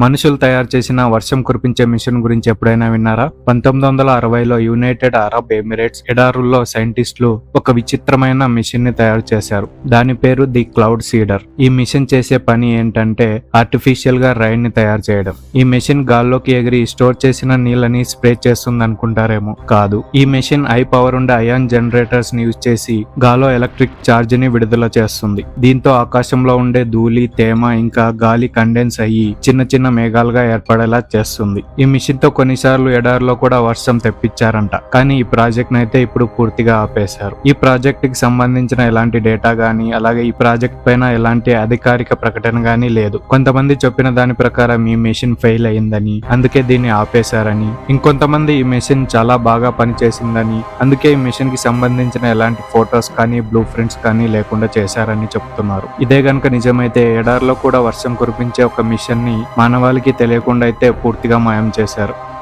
మనుషులు తయారు చేసిన వర్షం కురిపించే మిషన్ గురించి ఎప్పుడైనా విన్నారా? 1960లో యునైటెడ్ అరబ్ ఎమిరేట్స్ ఎడారుల్లో సైంటిస్టులు ఒక విచిత్రమైన మిషన్ ని తయారు చేశారు. దాని పేరు ది క్లౌడ్ సీడర్. ఈ మిషన్ చేసే పని ఏంటంటే ఆర్టిఫిషియల్ గా రైన్ ని తయారు చేయడం. ఈ మెషిన్ గాల్లోకి ఎగిరి స్టోర్ చేసిన నీళ్ళని స్ప్రే చేస్తుంది అనుకుంటారేమో, కాదు. ఈ మెషిన్ హై పవర్ ఉండే అయాన్ జనరేటర్స్ ని యూజ్ చేసి గాల్లో ఎలక్ట్రిక్ ఛార్జ్ ని విడుదల చేస్తుంది. దీంతో ఆకాశంలో ఉండే ధూళి, తేమ ఇంకా గాలి కండెన్స్ అయ్యి చిన్న చిన్న మేఘాలుగా ఏర్పడేలా చేస్తుంది. ఈ మిషన్ తో కొన్నిసార్లు ఎడారిలో కూడా వర్షం తెప్పించారంట. కానీ ఈ ప్రాజెక్ట్ నైతే ఇప్పుడు పూర్తిగా ఆపేశారు. ఈ ప్రాజెక్ట్ కి సంబంధించిన ఎలాంటి డేటా గానీ, అలాగే ఈ ప్రాజెక్ట్ పైన ఎలాంటి అధికారిక ప్రకటన గానీ లేదు. కొంతమంది చెప్పిన దాని ప్రకారం ఈ మెషిన్ ఫెయిల్ అయిందని, అందుకే దీన్ని ఆపేశారని, ఇంకొంతమంది ఈ మెషిన్ చాలా బాగా పనిచేసిందని, అందుకే ఈ మెషిన్ కి సంబంధించిన ఎలాంటి ఫొటోస్ కానీ బ్లూ ప్రింట్స్ కానీ లేకుండా చేశారని చెప్తున్నారు. ఇదే గనుక నిజమైతే ఎడారిలో కూడా వర్షం కురిపించే ఒక మిషన్ ని మానవాళికి తెలియకుండా అయితే పూర్తిగా మాయం చేశారు.